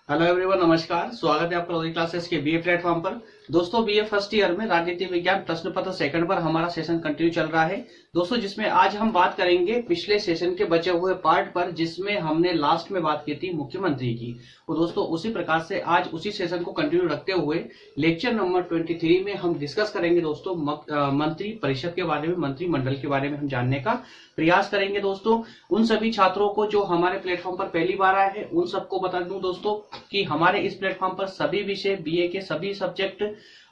Hello everyone, नमस्कार। स्वागत है आपका क्लासेस के बीए प्लेटफॉर्म पर। दोस्तों, बीए फर्स्ट ईयर में राजनीति विज्ञान प्रश्न पत्र सेकंड पर हमारा सेशन कंटिन्यू चल रहा है दोस्तों, जिसमें आज हम बात करेंगे पिछले सेशन के बचे हुए पार्ट पर, जिसमें हमने लास्ट में बात की थी मुख्यमंत्री की। तो दोस्तों, उसी प्रकार से आज उसी सेशन को कंटिन्यू रखते हुए लेक्चर नंबर 23 में हम डिस्कस करेंगे दोस्तों मंत्री परिषद के बारे में, मंत्रिमंडल के बारे में हम जानने का प्रयास करेंगे दोस्तों। उन सभी छात्रों को जो हमारे प्लेटफॉर्म पर पहली बार आए हैं, उन सबको बता दूं दोस्तों कि हमारे इस प्लेटफॉर्म पर सभी विषय, बीए के सभी सब्जेक्ट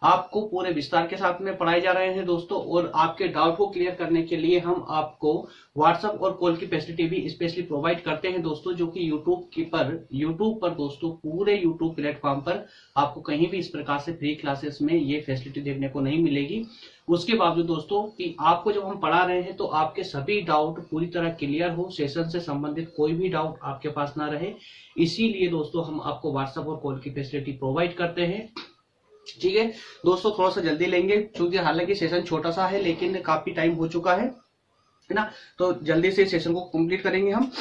आपको पूरे विस्तार के साथ में पढ़ाए जा रहे हैं दोस्तों। और आपके डाउट को क्लियर करने के लिए हम आपको व्हाट्सएप और कॉल की फैसिलिटी भी स्पेशली प्रोवाइड करते हैं दोस्तों, जो कि यूट्यूब पर दोस्तों, पूरे यूट्यूब प्लेटफॉर्म पर आपको कहीं भी इस प्रकार से फ्री क्लासेस में ये फैसिलिटी देखने को नहीं मिलेगी। उसके बावजूद दोस्तों कि आपको जब हम पढ़ा रहे हैं तो आपके सभी डाउट पूरी तरह क्लियर हो, सेशन से संबंधित कोई भी डाउट आपके पास ना रहे, इसीलिए दोस्तों हम आपको व्हाट्सएप और कॉल की फैसिलिटी प्रोवाइड करते हैं। ठीक है दोस्तों, थोड़ा सा जल्दी लेंगे क्योंकि हालांकि सेशन छोटा सा है लेकिन काफी टाइम हो चुका है ना, तो जल्दी से सेशन को कंप्लीट करेंगे हम।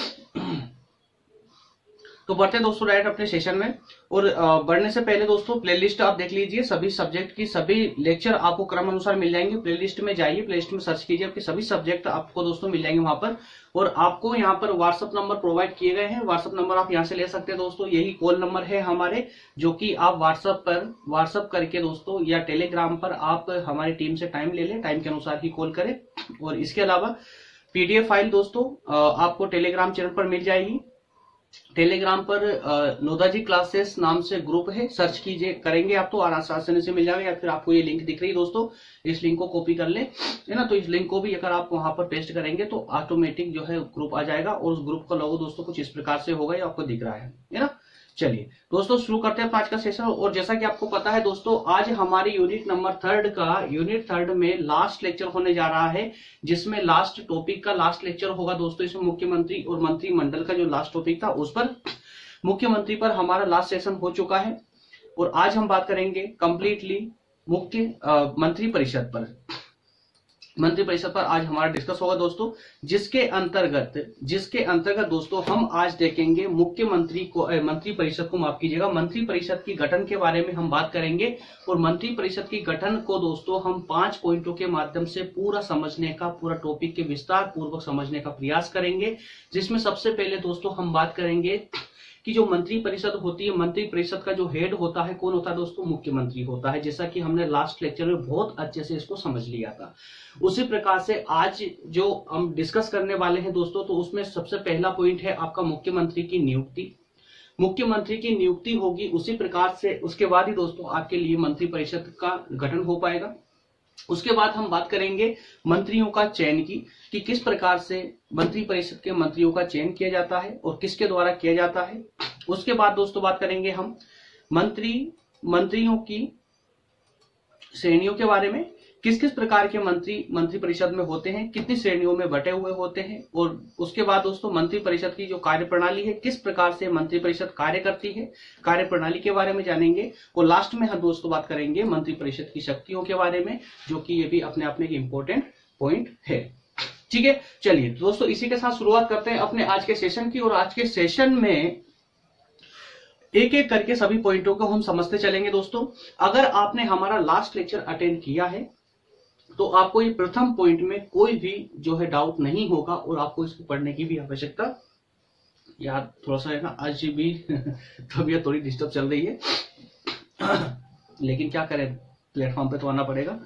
तो बढ़ते हैं दोस्तों डायरेक्ट अपने सेशन में। और बढ़ने से पहले दोस्तों प्लेलिस्ट आप देख लीजिए, सभी सब्जेक्ट की सभी लेक्चर आपको क्रम अनुसार मिल जाएंगे। प्लेलिस्ट में जाइए, प्लेलिस्ट में सर्च कीजिए, आपके सभी सब्जेक्ट आपको दोस्तों मिल जाएंगे वहां पर। और आपको यहाँ पर व्हाट्सअप नंबर प्रोवाइड किए गए हैं, व्हाट्सअप नंबर आप यहाँ से ले सकते हैं दोस्तों। यही कॉल नंबर है हमारे, जो कि आप व्हाट्सअप करके दोस्तों या टेलीग्राम पर आप हमारी टीम से टाइम ले लें, टाइम के अनुसार ही कॉल करें। और इसके अलावा पीडीएफ फाइल दोस्तों आपको टेलीग्राम चैनल पर मिल जाएगी। टेलीग्राम पर नोदाजी क्लासेस नाम से ग्रुप है, सर्च कीजिए, करेंगे आप तो आसानी से मिल जाएगा। या फिर आपको ये लिंक दिख रही है दोस्तों, इस लिंक को कॉपी कर ले, है ना। तो इस लिंक को भी अगर आप वहां पर पेस्ट करेंगे तो ऑटोमेटिक जो है ग्रुप आ जाएगा। और उस ग्रुप का लोगो दोस्तों कुछ इस प्रकार से होगा, ये आपको दिख रहा है ना। चलिए दोस्तों शुरू करते हैं आज का सेशन। और जैसा कि आपको पता है दोस्तों, आज हमारी यूनिट नंबर यूनिट थर्ड में लास्ट लेक्चर होने जा रहा है, जिसमें लास्ट टॉपिक का लास्ट लेक्चर होगा दोस्तों। इसमें मुख्यमंत्री और मंत्रिमंडल का जो लास्ट टॉपिक था उस पर, मुख्यमंत्री पर हमारा लास्ट सेशन हो चुका है। और आज हम बात करेंगे कंप्लीटली मंत्री परिषद पर आज हमारा डिस्कस होगा दोस्तों, जिसके अंतर्गत दोस्तों हम आज देखेंगे मंत्री परिषद को, माफ कीजिएगा, मंत्री परिषद की गठन के बारे में हम बात करेंगे। और मंत्री परिषद की गठन को दोस्तों हम 5 पॉइंटों के माध्यम से पूरा समझने का, पूरा टॉपिक के विस्तार पूर्वक समझने का प्रयास करेंगे। जिसमें सबसे पहले दोस्तों हम बात करेंगे कि जो मंत्री परिषद होती है, मंत्री परिषद का जो हेड होता है, कौन होता है दोस्तों? मुख्यमंत्री होता है, जैसा कि हमने लास्ट लेक्चर में बहुत अच्छे से इसको समझ लिया था। उसी प्रकार से आज जो हम डिस्कस करने वाले हैं दोस्तों, तो उसमें सबसे पहला पॉइंट है आपका मुख्यमंत्री की नियुक्ति। मुख्यमंत्री की नियुक्ति होगी, उसी प्रकार से उसके बाद ही दोस्तों आपके लिए मंत्री परिषद का गठन हो पाएगा। उसके बाद हम बात करेंगे मंत्रियों का चयन की, कि किस प्रकार से मंत्री परिषद के मंत्रियों का चयन किया जाता है और किसके द्वारा किया जाता है। उसके बाद दोस्तों बात करेंगे हम मंत्रियों की श्रेणियों के बारे में, किस किस प्रकार के मंत्री परिषद में होते हैं, कितनी श्रेणियों में बटे हुए होते हैं। और उसके बाद दोस्तों मंत्री परिषद की जो कार्य प्रणाली है, किस प्रकार से मंत्री परिषद कार्य करती है, कार्य प्रणाली के बारे में जानेंगे। और लास्ट में हम दोस्तों बात करेंगे मंत्री परिषद की शक्तियों के बारे में, जो कि ये भी अपने आप में एक इंपॉर्टेंट पॉइंट है। ठीक है, चलिए दोस्तों इसी के साथ शुरुआत करते हैं अपने आज के सेशन की। और आज के सेशन में एक एक करके सभी पॉइंटों को हम समझते चलेंगे दोस्तों। अगर आपने हमारा लास्ट लेक्चर अटेंड किया है तो आपको ये प्रथम पॉइंट में कोई भी जो है डाउट नहीं होगा, और आपको इसको पढ़ने की भी आवश्यकता, यार थोड़ा सा है ना, आज भी तबीयत थोड़ी डिस्टर्ब चल रही है लेकिन क्या करें, प्लेटफॉर्म पे तो आना पड़ेगा।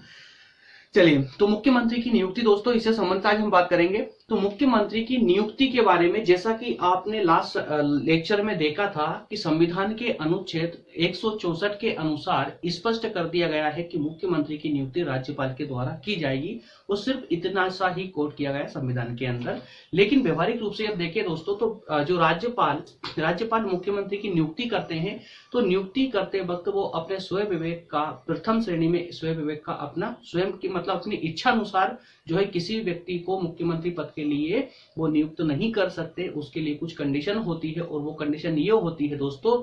चलिए, तो मुख्यमंत्री की नियुक्ति दोस्तों, इससे संबंधित आज हम बात करेंगे। तो मुख्यमंत्री की नियुक्ति के बारे में, जैसा कि आपने लास्ट लेक्चर में देखा था कि संविधान के अनुच्छेद 164 के अनुसार स्पष्ट कर दिया गया है कि मुख्यमंत्री की नियुक्ति राज्यपाल के द्वारा की जाएगी। और सिर्फ इतना सा ही कोट किया गया संविधान के अंदर। लेकिन व्यवहारिक रूप से अब देखिए दोस्तों, तो जो राज्यपाल मुख्यमंत्री की नियुक्ति करते हैं, तो नियुक्ति करते वक्त वो अपने स्वयं विवेक का, प्रथम श्रेणी में स्वयं विवेक का, अपना स्वयं की मतलब अपनी इच्छा अनुसार जो है किसी व्यक्ति को मुख्यमंत्री पद के लिए वो नियुक्त नहीं कर सकते। उसके लिए कुछ कंडीशन होती है, और वो कंडीशन ये होती है दोस्तों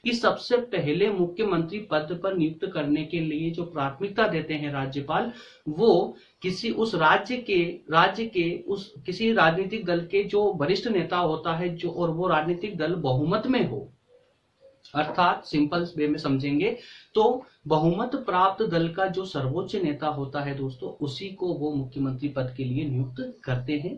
कि सबसे पहले मुख्यमंत्री पद पर नियुक्त करने के लिए जो प्राथमिकता देते हैं राज्यपाल, वो किसी उस राज्य के उस किसी राजनीतिक दल के जो वरिष्ठ नेता होता है, जो और वो राजनीतिक दल बहुमत में हो, अर्थात सिंपल वे में समझेंगे तो बहुमत प्राप्त दल का जो सर्वोच्च नेता होता है दोस्तों, उसी को वो मुख्यमंत्री पद के लिए नियुक्त करते हैं,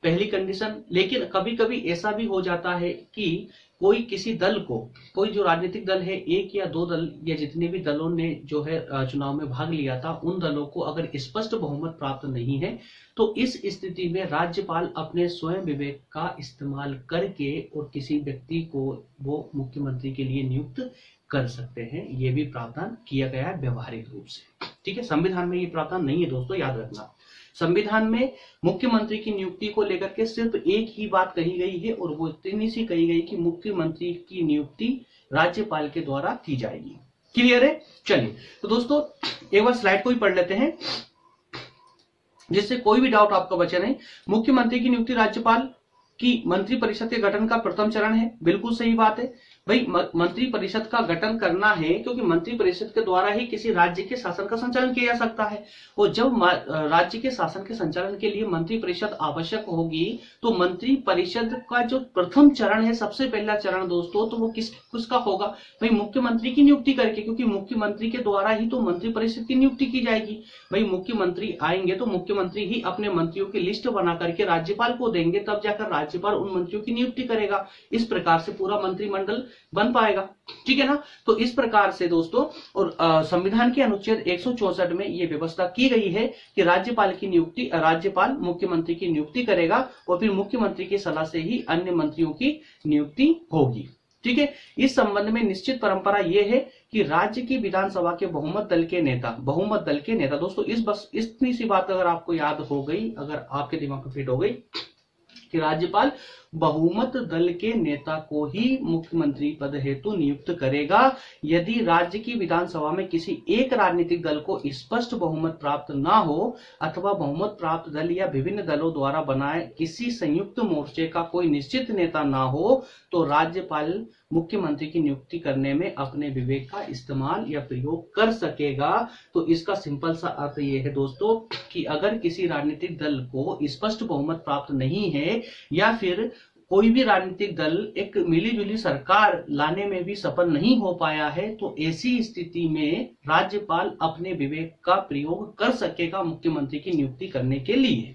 पहली कंडीशन। लेकिन कभी कभी ऐसा भी हो जाता है कि कोई किसी दल को, कोई जो राजनीतिक दल है, एक या दो दल या जितने भी दलों ने जो है चुनाव में भाग लिया था, उन दलों को अगर स्पष्ट बहुमत प्राप्त नहीं है तो इस स्थिति में राज्यपाल अपने स्वयं विवेक का इस्तेमाल करके और किसी व्यक्ति को वो मुख्यमंत्री के लिए नियुक्त कर सकते हैं। ये भी प्रावधान किया गया है व्यवहारिक रूप से, ठीक है। संविधान में ये प्रावधान नहीं है दोस्तों, याद रखना। संविधान में मुख्यमंत्री की नियुक्ति को लेकर के सिर्फ एक ही बात कही गई है और वो इतनी सी कही गई कि मुख्यमंत्री की नियुक्ति राज्यपाल के द्वारा की जाएगी। क्लियर है? चलिए तो दोस्तों एक बार स्लाइड को ही पढ़ लेते हैं जिससे कोई भी डाउट आपका बचे नहीं। मुख्यमंत्री की नियुक्ति राज्यपाल की मंत्री परिषद के गठन का प्रथम चरण है, बिल्कुल सही बात है भाई। मंत्री परिषद का गठन करना है क्योंकि मंत्री परिषद के द्वारा ही किसी राज्य के शासन का संचालन किया जा सकता है, और जब राज्य के शासन के संचालन के लिए मंत्री परिषद आवश्यक होगी तो मंत्री परिषद का जो प्रथम चरण है, सबसे पहला चरण दोस्तों, तो वो किसका होगा भाई? मुख्यमंत्री की नियुक्ति करके, क्योंकि मुख्यमंत्री के द्वारा ही तो मंत्री परिषद की नियुक्ति की जाएगी भाई। मुख्यमंत्री आएंगे तो मुख्यमंत्री ही अपने मंत्रियों की लिस्ट बना करके राज्यपाल को देंगे, तब जाकर राज्यपाल उन मंत्रियों की नियुक्ति करेगा। इस प्रकार से पूरा मंत्रिमंडल बन पाएगा, ठीक है ना। तो इस प्रकार से दोस्तों, और संविधान के अनुच्छेद 164 में यह व्यवस्था की गई है कि राज्यपाल की नियुक्ति, राज्यपाल मुख्यमंत्री की नियुक्ति करेगा और फिर मुख्यमंत्री की सलाह से ही अन्य मंत्रियों की नियुक्ति होगी, ठीक है। इस संबंध में निश्चित परंपरा यह है कि राज्य की विधानसभा के बहुमत दल के नेता दोस्तों, बस इतनी सी बात अगर आपको याद हो गई, अगर आपके दिमाग में फिट हो गई कि राज्यपाल बहुमत दल के नेता को ही मुख्यमंत्री पद हेतु नियुक्त करेगा। यदि राज्य की विधानसभा में किसी एक राजनीतिक दल को स्पष्ट बहुमत प्राप्त ना हो अथवा बहुमत प्राप्त दल या विभिन्न दलों द्वारा बनाए किसी संयुक्त मोर्चे का कोई निश्चित नेता ना हो तो राज्यपाल मुख्यमंत्री की नियुक्ति करने में अपने विवेक का इस्तेमाल या प्रयोग कर सकेगा। तो इसका सिंपल सा अर्थ ये है दोस्तों कि अगर किसी राजनीतिक दल को स्पष्ट बहुमत प्राप्त नहीं है या फिर कोई भी राजनीतिक दल एक मिलीजुली सरकार लाने में भी सफल नहीं हो पाया है, तो ऐसी स्थिति में राज्यपाल अपने विवेक का प्रयोग कर सकेगा मुख्यमंत्री की नियुक्ति करने के लिए,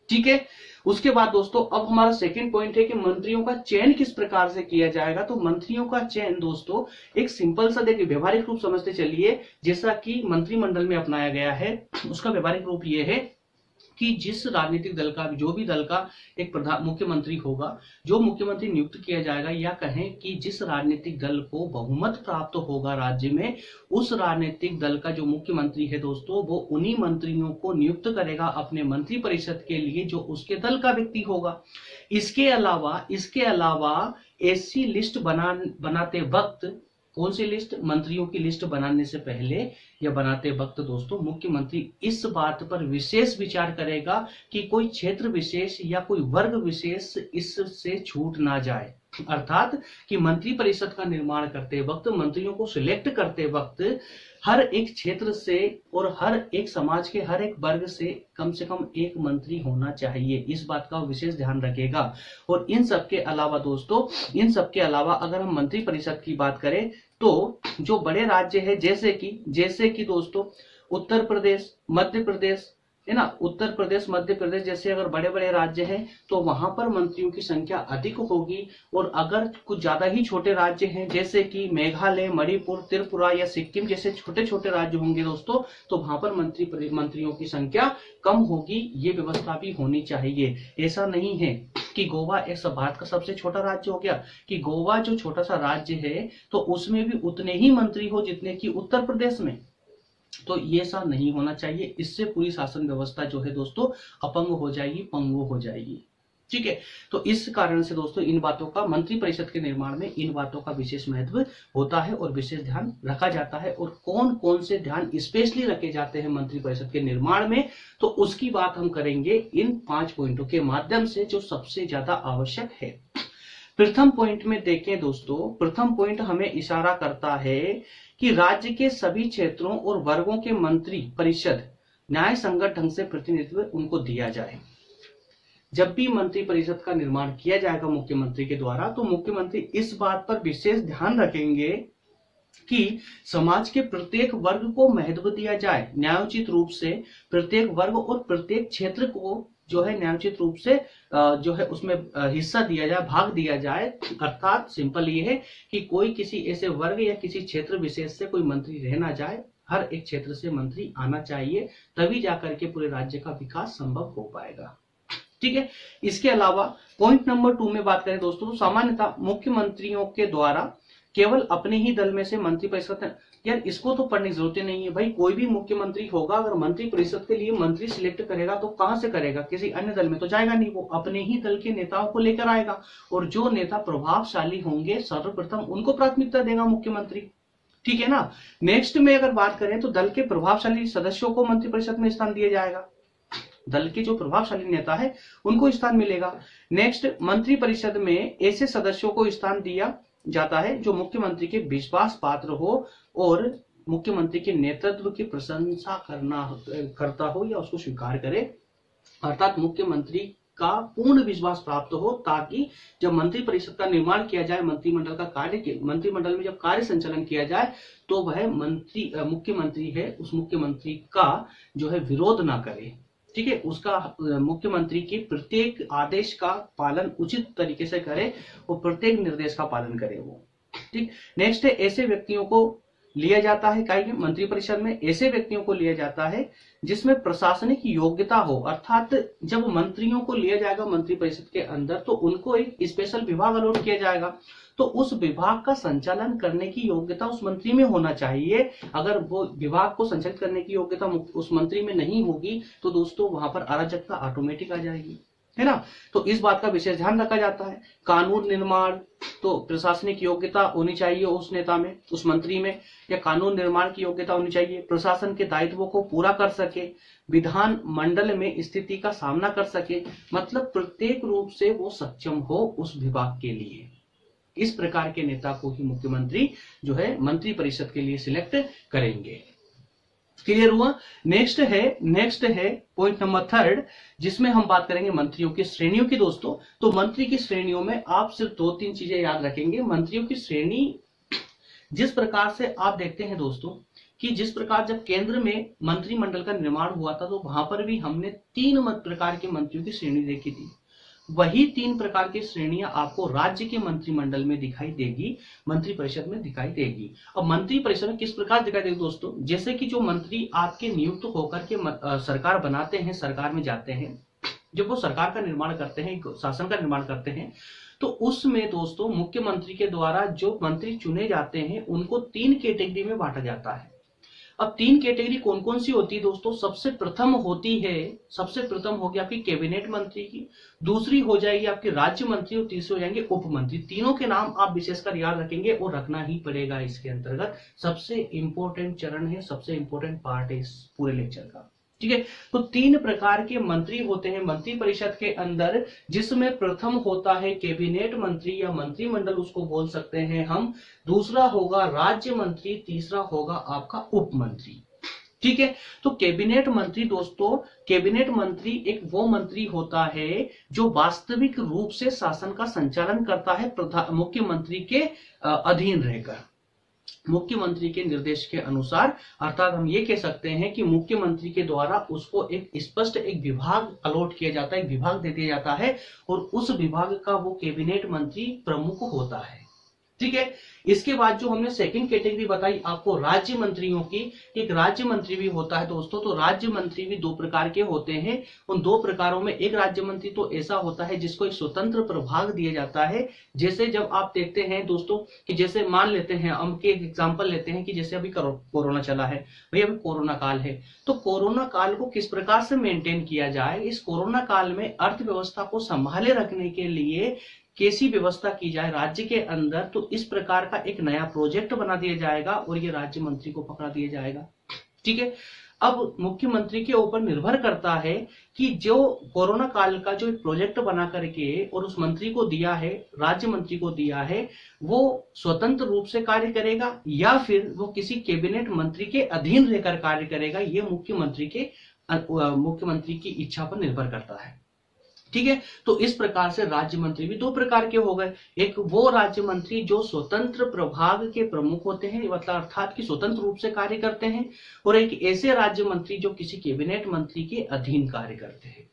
ठीक है। उसके बाद दोस्तों अब हमारा सेकंड पॉइंट है कि मंत्रियों का चयन किस प्रकार से किया जाएगा। तो मंत्रियों का चयन दोस्तों एक सिंपल सा, देखिए व्यवहारिक रूप समझते चलिए, जैसा कि मंत्रिमंडल में अपनाया गया है उसका व्यवहारिक रूप ये है कि जिस राजनीतिक दल का, जो भी दल का एक मुख्यमंत्री होगा, जो मुख्यमंत्री नियुक्त किया जाएगा, या कहें कि जिस राजनीतिक दल को बहुमत प्राप्त होगा राज्य में, उस राजनीतिक दल का जो मुख्यमंत्री है दोस्तों, वो उन्हीं मंत्रियों को नियुक्त करेगा अपने मंत्री परिषद के लिए जो उसके दल का व्यक्ति होगा। इसके अलावा ऐसी लिस्ट बनाते वक्त, कौन सी लिस्ट? मंत्रियों की लिस्ट बनाने से पहले या बनाते वक्त दोस्तों मुख्यमंत्री इस बात पर विशेष विचार करेगा कि कोई क्षेत्र विशेष या कोई वर्ग विशेष इससे छूट ना जाए। अर्थात कि मंत्री परिषद का निर्माण करते वक्त, मंत्रियों को सिलेक्ट करते वक्त हर एक क्षेत्र से और हर एक समाज के हर एक वर्ग से कम एक मंत्री होना चाहिए, इस बात का विशेष ध्यान रखेगा। और इन सब के अलावा दोस्तों, अगर हम मंत्री परिषद की बात करें तो जो बड़े राज्य है, जैसे कि दोस्तों उत्तर प्रदेश, मध्य प्रदेश है ना, उत्तर प्रदेश, मध्य प्रदेश जैसे अगर बड़े बड़े राज्य हैं तो वहां पर मंत्रियों की संख्या अधिक होगी। और अगर कुछ ज्यादा ही छोटे राज्य हैं जैसे कि मेघालय, मणिपुर, त्रिपुरा या सिक्किम जैसे छोटे छोटे राज्य होंगे दोस्तों, तो वहां पर मंत्रियों की संख्या कम होगी। ये व्यवस्था भी होनी चाहिए। ऐसा नहीं है कि गोवा एक भारत का सबसे छोटा राज्य हो गया, कि गोवा जो छोटा सा राज्य है तो उसमें भी उतने ही मंत्री हो जितने की उत्तर प्रदेश में। तो ये ऐसा नहीं होना चाहिए, इससे पूरी शासन व्यवस्था जो है दोस्तों अपंग हो जाएगी, पंगु हो जाएगी, ठीक है। तो इस कारण से दोस्तों इन बातों का, मंत्री परिषद के निर्माण में इन बातों का विशेष महत्व होता है और विशेष ध्यान रखा जाता है। और कौन कौन से ध्यान स्पेशली रखे जाते हैं मंत्री परिषद के निर्माण में, तो उसकी बात हम करेंगे इन 5 पॉइंटों के माध्यम से जो सबसे ज्यादा आवश्यक है। प्रथम पॉइंट में देखें दोस्तों, प्रथम पॉइंट हमें इशारा करता है कि राज्य के सभी क्षेत्रों और वर्गों के मंत्री परिषद न्याय संगत ढंग से प्रतिनिधित्व उनको दिया जाए। जब भी मंत्रिपरिषद का निर्माण किया जाएगा मुख्यमंत्री के द्वारा, तो मुख्यमंत्री इस बात पर विशेष ध्यान रखेंगे कि समाज के प्रत्येक वर्ग को महत्व दिया जाए, न्यायोचित रूप से प्रत्येक वर्ग और प्रत्येक क्षेत्र को जो है न्यायोचित रूप से जो है उसमें हिस्सा दिया जाए, भाग दिया जाए। अर्थात सिंपल ये है कि कोई किसी ऐसे वर्ग या किसी क्षेत्र विशेष से कोई मंत्री रह ना जाए, हर एक क्षेत्र से मंत्री आना चाहिए, तभी जाकर के पूरे राज्य का विकास संभव हो पाएगा। ठीक है। इसके अलावा पॉइंट नंबर 2 में बात करें दोस्तों, तो सामान्यतः मुख्यमंत्रियों के द्वारा केवल अपने ही दल में से मंत्रिपरिषद, यार इसको तो पढ़ने की जरूरत नहीं है भाई, कोई भी मुख्यमंत्री होगा अगर मंत्रिपरिषद के लिए मंत्री सिलेक्ट करेगा तो कहां से करेगा, किसी अन्य दल में तो जाएगा नहीं, वो अपने ही दल के नेताओं को लेकर आएगा, और जो नेता प्रभावशाली होंगे सर्वप्रथम उनको प्राथमिकता देगा मुख्यमंत्री। ठीक है ना। नेक्स्ट में अगर बात करें तो दल के प्रभावशाली सदस्यों को मंत्रिपरिषद में स्थान दिया जाएगा, दल के जो प्रभावशाली नेता है उनको स्थान मिलेगा। नेक्स्ट, मंत्रिपरिषद में ऐसे सदस्यों को स्थान दिया जाता है जो मुख्यमंत्री के विश्वास पात्र हो और मुख्यमंत्री के नेतृत्व की प्रशंसा करता हो या उसको स्वीकार करे, अर्थात मुख्यमंत्री का पूर्ण विश्वास प्राप्त हो, ताकि जब मंत्रिपरिषद का निर्माण किया जाए, मंत्रिमंडल में जब कार्य संचालन किया जाए, तो वह मुख्यमंत्री है उस मुख्यमंत्री का जो है विरोध ना करे। ठीक है, उसका मुख्यमंत्री के प्रत्येक आदेश का पालन उचित तरीके से करे और प्रत्येक निर्देश का पालन करे वो। ठीक। नेक्स्ट है, ऐसे व्यक्तियों को लिया जाता है काय में मंत्रिपरिषद में, ऐसे व्यक्तियों को लिया जाता है जिसमें प्रशासनिक योग्यता हो, अर्थात जब मंत्रियों को लिया जाएगा मंत्रिपरिषद के अंदर तो उनको एक स्पेशल विभाग अलॉट किया जाएगा, तो उस विभाग का संचालन करने की योग्यता उस मंत्री में होना चाहिए। अगर वो विभाग को संचालित करने की योग्यता उस मंत्री में नहीं होगी तो दोस्तों वहां पर अराजकता ऑटोमेटिक आ जाएगी, है ना। तो इस बात का विशेष ध्यान रखा जाता है। कानून निर्माण, तो प्रशासनिक योग्यता होनी चाहिए उस नेता में, उस मंत्री में, या कानून निर्माण की योग्यता होनी चाहिए, प्रशासन के दायित्वों को पूरा कर सके, विधान मंडल में स्थिति का सामना कर सके, मतलब प्रत्येक रूप से वो सक्षम हो उस विभाग के लिए। इस प्रकार के नेता को ही मुख्यमंत्री जो है मंत्रिपरिषद के लिए सिलेक्ट करेंगे। क्लियर हुआ। नेक्स्ट है पॉइंट नंबर 3, जिसमें हम बात करेंगे मंत्रियों की श्रेणियों की दोस्तों। तो मंत्री की श्रेणियों में आप सिर्फ 2-3 चीजें याद रखेंगे। मंत्रियों की श्रेणी जिस प्रकार से आप देखते हैं दोस्तों कि जिस प्रकार जब केंद्र में मंत्रिमंडल का निर्माण हुआ था तो वहां पर भी हमने 3 प्रकार के मंत्रियों की श्रेणी देखी थी, वही 3 प्रकार की श्रेणियां आपको राज्य के मंत्रिमंडल में दिखाई देगी, मंत्रिपरिषद में दिखाई देगी। अब मंत्रिपरिषद में किस प्रकार दिखाई देगी दोस्तों, जैसे कि जो मंत्री आपके नियुक्त होकर के सरकार बनाते हैं, सरकार में जाते हैं, जब वो सरकार का निर्माण करते हैं, शासन का निर्माण करते हैं, तो उसमें दोस्तों मुख्यमंत्री के द्वारा जो मंत्री चुने जाते हैं उनको 3 कैटेगरी में बांटा जाता है। अब 3 कैटेगरी कौन कौन सी होती है दोस्तों, सबसे प्रथम होगी आपकी कैबिनेट मंत्री की, दूसरी हो जाएगी आपकी राज्य मंत्री और तीसरे हो जाएंगे उप मंत्री। तीनों के नाम आप विशेषकर याद रखेंगे और रखना ही पड़ेगा इसके अंतर्गत। सबसे इंपॉर्टेंट चरण है, सबसे इंपॉर्टेंट पार्ट है इस पूरे लेक्चर का। ठीक है, तो 3 प्रकार के मंत्री होते हैं मंत्रिपरिषद के अंदर, जिसमें प्रथम होता है कैबिनेट मंत्री या मंत्रिमंडल उसको बोल सकते हैं हम, दूसरा होगा राज्य मंत्री, तीसरा होगा आपका उप मंत्री। ठीक है, तो कैबिनेट मंत्री दोस्तों, कैबिनेट मंत्री एक वो मंत्री होता है जो वास्तविक रूप से शासन का संचालन करता है मुख्यमंत्री के अधीन रहकर, मुख्यमंत्री के निर्देश के अनुसार। अर्थात हम ये कह सकते हैं कि मुख्यमंत्री के द्वारा उसको एक स्पष्ट एक विभाग अलॉट किया जाता है, एक विभाग दे दिया जाता है और उस विभाग का वो कैबिनेट मंत्री प्रमुख होता है। ठीक है, इसके बाद जो हमने सेकंड कैटेगरी बताई आपको राज्य मंत्रियों की, एक राज्य मंत्री भी होता है दोस्तों। तो राज्य मंत्री भी 2 प्रकार के होते हैं। उन 2 प्रकारों में एक राज्य मंत्री तो ऐसा होता है जिसको एक स्वतंत्र प्रभाग दिया जाता है। जैसे जब आप देखते हैं दोस्तों कि जैसे मान लेते हैं, हम के एग्जाम्पल लेते हैं कि जैसे अभी कोरोना चला है भाई, अभी कोरोना काल है, तो कोरोना काल को किस प्रकार से मेंटेन किया जाए, इस कोरोना काल में अर्थव्यवस्था को संभाले रखने के लिए कैसी व्यवस्था की जाए राज्य के अंदर, तो इस प्रकार का एक नया प्रोजेक्ट बना दिया जाएगा और ये राज्य मंत्री को पकड़ा दिया जाएगा। ठीक है, अब मुख्यमंत्री के ऊपर निर्भर करता है कि जो कोरोना काल का जो एक प्रोजेक्ट बना करके और उस मंत्री को दिया है, राज्य मंत्री को दिया है, वो स्वतंत्र रूप से कार्य करेगा या फिर वो किसी कैबिनेट मंत्री के अधीन रहकर कार्य करेगा। ये मुख्यमंत्री की इच्छा पर निर्भर करता है। ठीक है। तो इस प्रकार से राज्य मंत्री भी दो प्रकार के हो गए। एक वो राज्य मंत्री जो स्वतंत्र प्रभाग के प्रमुख होते हैं, मतलब अर्थात कि स्वतंत्र रूप से कार्य करते हैं, और एक ऐसे राज्य मंत्री जो किसी कैबिनेट मंत्री के अधीन कार्य करते हैं।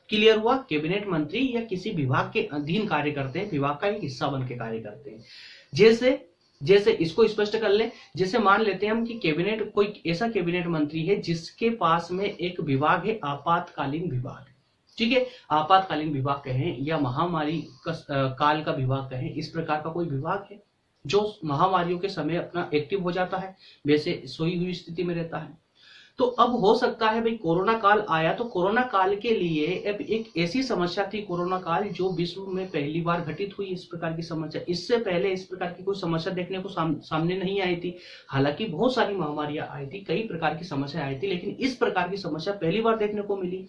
क्लियर हुआ? कैबिनेट मंत्री या किसी विभाग के अधीन कार्य करते हैं, विभाग का एक हिस्सा बन के कार्य करते हैं। जैसे इसको स्पष्ट कर ले, जैसे मान लेते हैं हम कि कैबिनेट, कोई ऐसा कैबिनेट मंत्री है जिसके पास में एक विभाग है आपातकालीन विभाग, ठीक है, आपातकालीन विभाग कहें या महामारी काल का विभाग कहें, इस प्रकार का कोई विभाग है जो महामारियों के समय अपना एक्टिव हो जाता है, वैसे सोई हुई स्थिति में रहता है। तो अब हो सकता है भाई कोरोना काल आया, तो कोरोना काल के लिए अब एक ऐसी समस्या थी, कोरोना काल जो विश्व में पहली बार घटित हुई इस प्रकार की समस्या। इससे पहले इस प्रकार की कोई समस्या देखने को सामने नहीं आई थी। हालांकि बहुत सारी महामारियां आई थी, कई प्रकार की समस्या आई थी, लेकिन इस प्रकार की समस्या पहली बार देखने को मिली।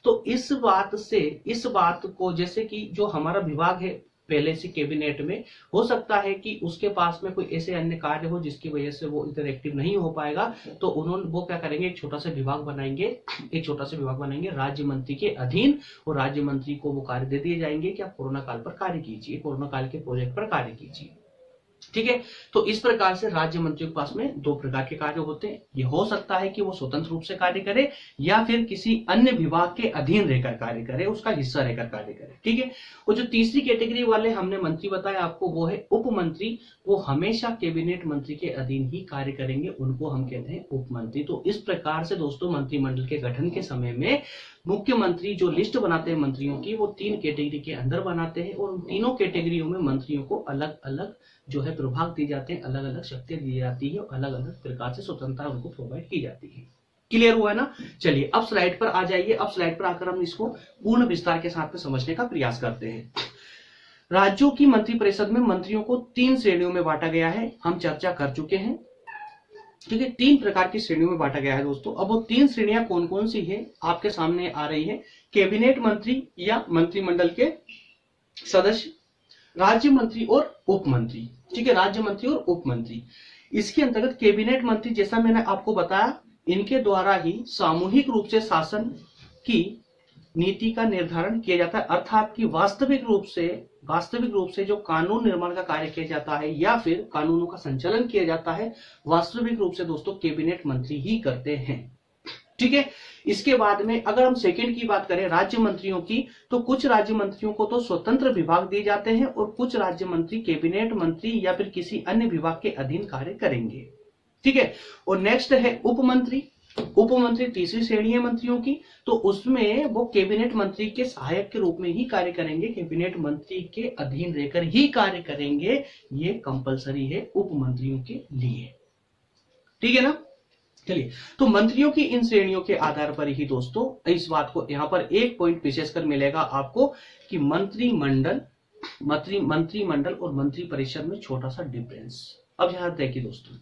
तो इस बात को, जैसे कि जो हमारा विभाग है पहले से कैबिनेट में, हो सकता है कि उसके पास में कोई ऐसे अन्य कार्य हो जिसकी वजह से वो इधर एक्टिव नहीं हो पाएगा, तो वो क्या करेंगे, एक छोटा सा विभाग बनाएंगे राज्य मंत्री के अधीन, और राज्य मंत्री को वो कार्य दे दिए जाएंगे कि आप कोरोना काल पर कार्य कीजिए, कोरोना काल के प्रोजेक्ट पर कार्य कीजिए। ठीक है। तो इस प्रकार से राज्य मंत्रियों के पास में दो प्रकार के कार्य होते हैं। ये हो सकता है कि वो स्वतंत्र रूप से कार्य करे या फिर किसी अन्य विभाग के अधीन रहकर कार्य करे, उसका हिस्सा रहकर कार्य करे। ठीक है। और जो तीसरी कैटेगरी वाले हमने मंत्री बताया आपको, वो है उप मंत्री। वो हमेशा कैबिनेट मंत्री के अधीन ही कार्य करेंगे, उनको हम कहते हैं उप मंत्री। तो इस प्रकार से दोस्तों मंत्रिमंडल के गठन के समय में मुख्यमंत्री जो लिस्ट बनाते हैं मंत्रियों की, वो 3 कैटेगरी के अंदर बनाते हैं, और उन तीनों कैटेगरियों में मंत्रियों को अलग अलग जो है प्रभाग दिए जाते हैं, अलग अलग शक्तियां दी जाती है, अलग अलग प्रकार से स्वतंत्रता उनको प्रोवाइड की जाती है। क्लियर हुआ है ना? चलिए अब स्लाइड पर आ जाइए। अब स्लाइड पर आकर हम इसको पूर्ण विस्तार के साथ में समझने का प्रयास करते हैं। राज्यों की मंत्रिपरिषद में मंत्रियों को 3 श्रेणियों में बांटा गया है, हम चर्चा कर चुके हैं। ठीक है, 3 प्रकार की श्रेणियों में बांटा गया है दोस्तों। अब वो 3 श्रेणियां कौन कौन सी है आपके सामने आ रही है। कैबिनेट मंत्री या मंत्रिमंडल के सदस्य, राज्य मंत्री और उप मंत्री। ठीक है, राज्य मंत्री और उप मंत्री। इसके अंतर्गत कैबिनेट मंत्री, जैसा मैंने आपको बताया, इनके द्वारा ही सामूहिक रूप से शासन की नीति का निर्धारण किया जाता है, अर्थात कि वास्तविक रूप से जो कानून निर्माण का कार्य किया जाता है या फिर कानूनों का संचालन किया जाता है, वास्तविक रूप से दोस्तों कैबिनेट मंत्री ही करते हैं। ठीक है। इसके बाद में अगर हम सेकंड की बात करें राज्य मंत्रियों की, तो कुछ राज्य मंत्रियों को तो स्वतंत्र विभाग दिए जाते हैं और कुछ राज्य मंत्री कैबिनेट मंत्री या फिर किसी अन्य विभाग के अधीन कार्य करेंगे। ठीक है। और नेक्स्ट है उप मंत्री। उप मंत्री तीसरी श्रेणी है मंत्रियों की, तो उसमें वो कैबिनेट मंत्री के सहायक के रूप में ही कार्य करेंगे, कैबिनेट मंत्री के अधीन रहकर ही कार्य करेंगे। ये कंपलसरी है उप मंत्रियों के लिए। ठीक है ना? चलिए, तो मंत्रियों की इन श्रेणियों के आधार पर ही दोस्तों इस बात को यहां पर एक पॉइंट विशेषकर मिलेगा आपको कि मंत्रिमंडल और मंत्रिपरिषद में छोटा सा डिफरेंस। अब यहां देखिए दोस्तों,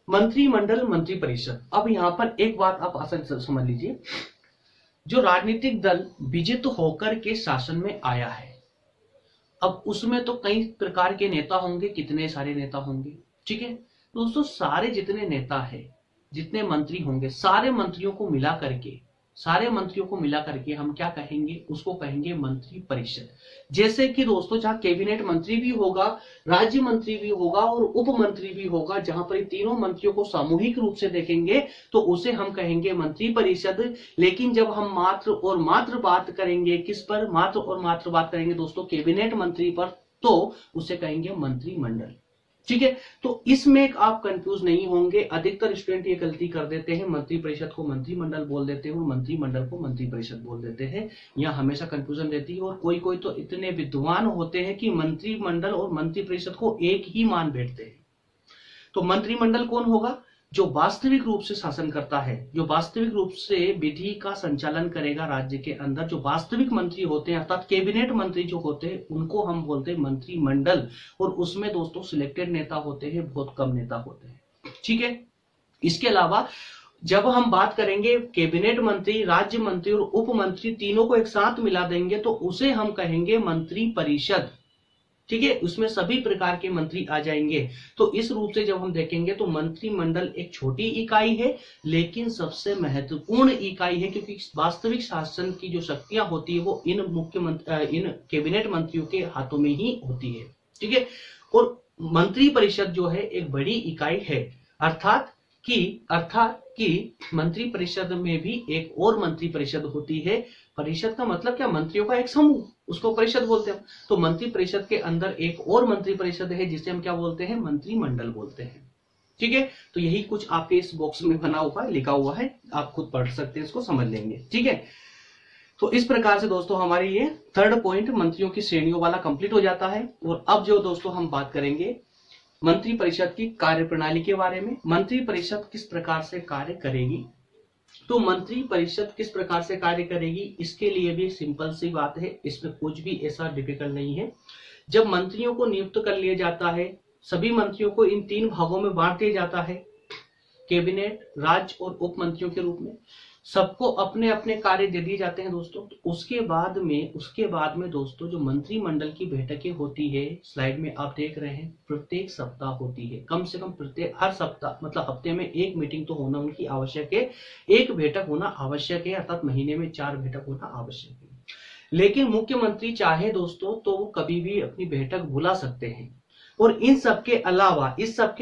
मंत्रिमंडल मंत्रिपरिषद, अब यहां पर एक बात आप आसानी से समझ लीजिए। जो राजनीतिक दल विजित होकर के शासन में आया है, अब उसमें तो कई प्रकार के नेता होंगे, कितने सारे नेता होंगे। ठीक है दोस्तों, सारे जितने नेता है, जितने मंत्री होंगे, सारे मंत्रियों को मिला करके हम क्या कहेंगे, उसको कहेंगे मंत्री परिषद। जैसे कि दोस्तों जहां कैबिनेट मंत्री भी होगा, राज्य मंत्री भी होगा और उप मंत्री भी होगा, जहां पर तीनों मंत्रियों को सामूहिक रूप से देखेंगे तो उसे हम कहेंगे मंत्री परिषद। लेकिन जब हम मात्र बात करेंगे, किस पर, मात्र बात करेंगे दोस्तों कैबिनेट मंत्री पर, तो उसे कहेंगे मंत्रिमंडल। ठीक है, तो इसमें आप कंफ्यूज नहीं होंगे। अधिकतर स्टूडेंट ये गलती कर देते हैं, मंत्री परिषद को मंत्रिमंडल बोल देते हैं और मंत्रिमंडल को मंत्री परिषद बोल देते हैं। यहाँ हमेशा कंफ्यूजन रहती है, और कोई तो इतने विद्वान होते हैं कि मंत्रिमंडल और मंत्री परिषद को एक ही मान बैठते हैं। तो मंत्रिमंडल कौन होगा? जो वास्तविक रूप से शासन करता है, जो वास्तविक रूप से विधि का संचालन करेगा राज्य के अंदर, जो वास्तविक मंत्री होते हैं, अर्थात कैबिनेट मंत्री जो होते हैं, उनको हम बोलते हैं मंत्रिमंडल। और उसमें दोस्तों सिलेक्टेड नेता होते हैं, बहुत कम नेता होते हैं। ठीक है। इसके अलावा जब हम बात करेंगे कैबिनेट मंत्री, राज्य मंत्री और उप मंत्री, तीनों को एक साथ मिला देंगे तो उसे हम कहेंगे मंत्री परिषद। ठीक है, उसमें सभी प्रकार के मंत्री आ जाएंगे। तो इस रूप से जब हम देखेंगे तो मंत्रिमंडल एक छोटी इकाई है लेकिन सबसे महत्वपूर्ण इकाई है, क्योंकि वास्तविक शासन की जो शक्तियां होती है वो इन कैबिनेट मंत्रियों के हाथों में ही होती है। ठीक है, और मंत्री परिषद जो है एक बड़ी इकाई है, अर्थात कि मंत्री परिषद में भी एक और मंत्री परिषद होती है। परिषद का मतलब क्या, मंत्रियों का एक समूह, उसको परिषद बोलते हैं। तो मंत्री परिषद के अंदर एक और मंत्री परिषद है जिसे हम क्या बोलते हैं, मंत्रिमंडल बोलते हैं। ठीक है, तो यही कुछ आपके इस बॉक्स में बना हुआ है, लिखा हुआ है, आप खुद पढ़ सकते हैं, इसको समझ लेंगे। ठीक है, तो इस प्रकार से दोस्तों हमारी ये थर्ड पॉइंट मंत्रियों की श्रेणियों वाला कंप्लीट हो जाता है। और अब जो दोस्तों हम बात करेंगे मंत्री परिषद की कार्यप्रणाली के बारे में। मंत्री परिषद किस प्रकार से कार्य करेगी, तो मंत्री परिषद किस प्रकार से कार्य करेगी, इसके लिए भी सिंपल सी बात है, इसमें कुछ भी ऐसा डिफिकल्ट नहीं है। जब मंत्रियों को नियुक्त कर लिया जाता है, सभी मंत्रियों को इन 3 भागों में बांट दिया जाता है, कैबिनेट, राज्य और उप मंत्रियों के रूप में। सबको अपने अपने कार्य दे दिए जाते हैं दोस्तों। तो उसके बाद में दोस्तों जो मंत्रिमंडल की बैठकें होती है, स्लाइड में आप देख रहे हैं, प्रत्येक सप्ताह होती है। कम से कम प्रत्येक हर सप्ताह मतलब हफ्ते में एक मीटिंग तो होना उनकी आवश्यक है, एक बैठक होना आवश्यक है, अर्थात महीने में 4 बैठक होना आवश्यक है। लेकिन मुख्यमंत्री चाहे दोस्तों तो वो कभी भी अपनी बैठक बुला सकते हैं। और इस सबके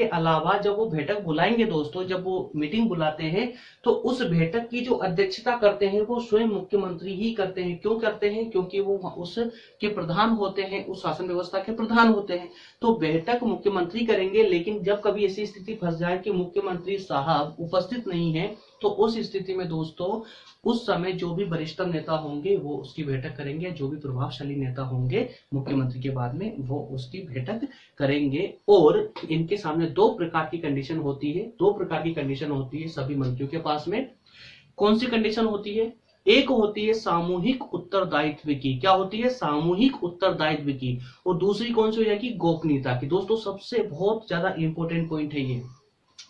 अलावा जब वो बैठक बुलाएंगे दोस्तों, जब वो मीटिंग बुलाते हैं तो उस बैठक की जो अध्यक्षता करते हैं वो स्वयं मुख्यमंत्री ही करते हैं। क्यों करते हैं, क्योंकि वो उसके प्रधान होते हैं, उस शासन व्यवस्था के प्रधान होते हैं। तो बैठक मुख्यमंत्री करेंगे, लेकिन जब कभी ऐसी स्थिति फंस जाए कि मुख्यमंत्री साहब उपस्थित नहीं है तो उस स्थिति में दोस्तों उस समय जो भी वरिष्ठ नेता होंगे वो उसकी बैठक करेंगे, जो भी प्रभावशाली नेता होंगे मुख्यमंत्री के बाद में वो उसकी बैठक करेंगे। और इनके सामने 2 प्रकार की कंडीशन होती है सभी मंत्रियों के पास में। कौन सी कंडीशन होती है, एक होती है सामूहिक उत्तरदायित्व की, क्या होती है, सामूहिक उत्तरदायित्व की, और दूसरी कौन सी हो जाएगी, गोपनीयता की। दोस्तों सबसे बहुत ज्यादा इंपॉर्टेंट पॉइंट है ये,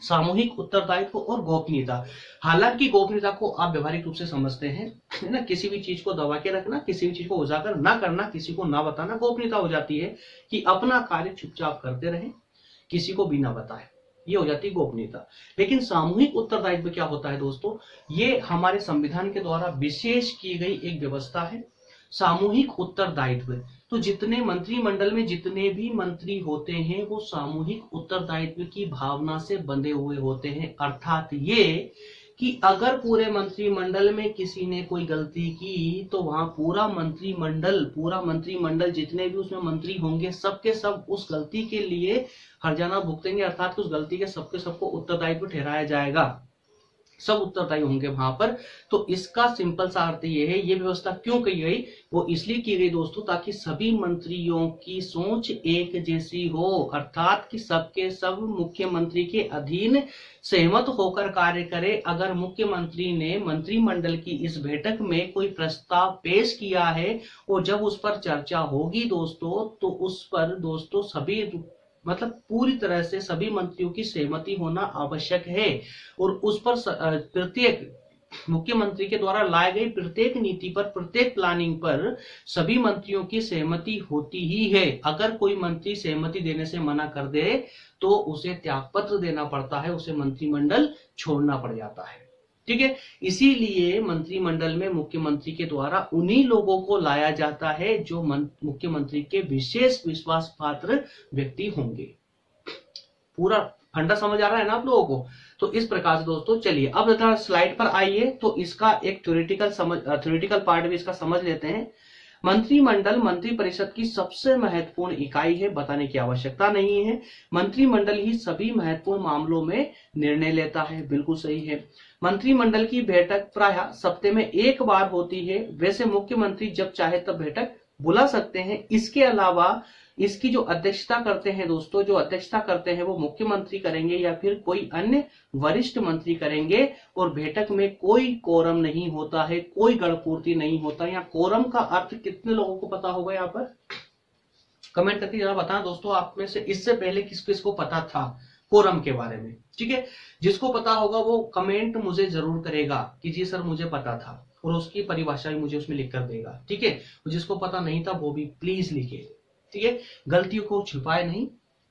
सामूहिक उत्तरदायित्व और गोपनीयता। हालांकि गोपनीयता को आप व्यवहारिक रूप से समझते हैं, है ना, किसी भी चीज को दबा के रखना, किसी भी चीज को उजागर ना करना, किसी को ना बताना, गोपनीयता हो जाती है कि अपना कार्य चुपचाप करते रहे, किसी को भी ना बताए, ये हो जाती है गोपनीयता। लेकिन सामूहिक उत्तरदायित्व क्या होता है दोस्तों, ये हमारे संविधान के द्वारा विशेष की गई एक व्यवस्था है। सामूहिक उत्तरदायित्व, तो जितने मंत्रिमंडल में जितने भी मंत्री होते हैं वो सामूहिक उत्तरदायित्व की भावना से बंधे हुए होते हैं। अर्थात ये कि अगर पूरे मंत्रिमंडल में किसी ने कोई गलती की तो वहां पूरा मंत्रिमंडल जितने भी उसमें मंत्री होंगे सबके सब उस गलती के लिए हर्जाना भुगतेंगे, अर्थात उस गलती के सबके सबको उत्तरदायित्व ठहराया जाएगा, सब उत्तरदायी होंगे वहां पर। तो इसका सिंपल सा अर्थ ये है, ये व्यवस्था क्यों की गई, वो इसलिए की गई दोस्तों ताकि सभी मंत्रियों की सोच एक जैसी हो, अर्थात कि सबके सब मुख्यमंत्री के अधीन सहमत होकर कार्य करे। अगर मुख्यमंत्री ने मंत्रिमंडल की इस बैठक में कोई प्रस्ताव पेश किया है और जब उस पर चर्चा होगी दोस्तों, तो उस पर दोस्तों सभी मतलब पूरी तरह से सभी मंत्रियों की सहमति होना आवश्यक है। और उस पर प्रत्येक मुख्यमंत्री के द्वारा लाए गई प्रत्येक नीति पर, प्रत्येक प्लानिंग पर सभी मंत्रियों की सहमति होती ही है। अगर कोई मंत्री सहमति देने से मना कर दे तो उसे त्यागपत्र देना पड़ता है, उसे मंत्रिमंडल छोड़ना पड़ जाता है। ठीक है, इसीलिए मंत्रिमंडल में मुख्यमंत्री के द्वारा उन्हीं लोगों को लाया जाता है जो मुख्यमंत्री के विशेष विश्वास पात्र व्यक्ति होंगे। पूरा फंडा समझ आ रहा है ना आप लोगों को। तो इस प्रकार से दोस्तों चलिए अब स्लाइड पर आइए, तो इसका एक थ्योरेटिकल पार्ट भी इसका समझ लेते हैं। मंत्रिमंडल मंत्री परिषद की सबसे महत्वपूर्ण इकाई है, बताने की आवश्यकता नहीं है। मंत्रिमंडल ही सभी महत्वपूर्ण मामलों में निर्णय लेता है, बिल्कुल सही है। मंत्रिमंडल की बैठक प्रायः सप्ताह में 1 बार होती है। वैसे मुख्यमंत्री जब चाहे तब बैठक बुला सकते हैं। इसके अलावा इसकी जो अध्यक्षता करते हैं दोस्तों, जो अध्यक्षता करते हैं वो मुख्यमंत्री करेंगे या फिर कोई अन्य वरिष्ठ मंत्री करेंगे। और बैठक में कोई कोरम नहीं होता है, कोई गणपूर्ति नहीं होता। यहाँ कोरम का अर्थ कितने लोगों को पता होगा, यहाँ पर कमेंट करके जरा बताना दोस्तों, आप में से इससे पहले किस किस को पता था कोरम के बारे में। ठीक है, जिसको पता होगा वो कमेंट मुझे जरूर करेगा कि जी सर मुझे पता था, और उसकी परिभाषा भी मुझे उसमें लिख कर देगा। ठीक है, जिसको पता नहीं था वो भी प्लीज लिखे। ठीक है, गलतियों को छुपाए नहीं,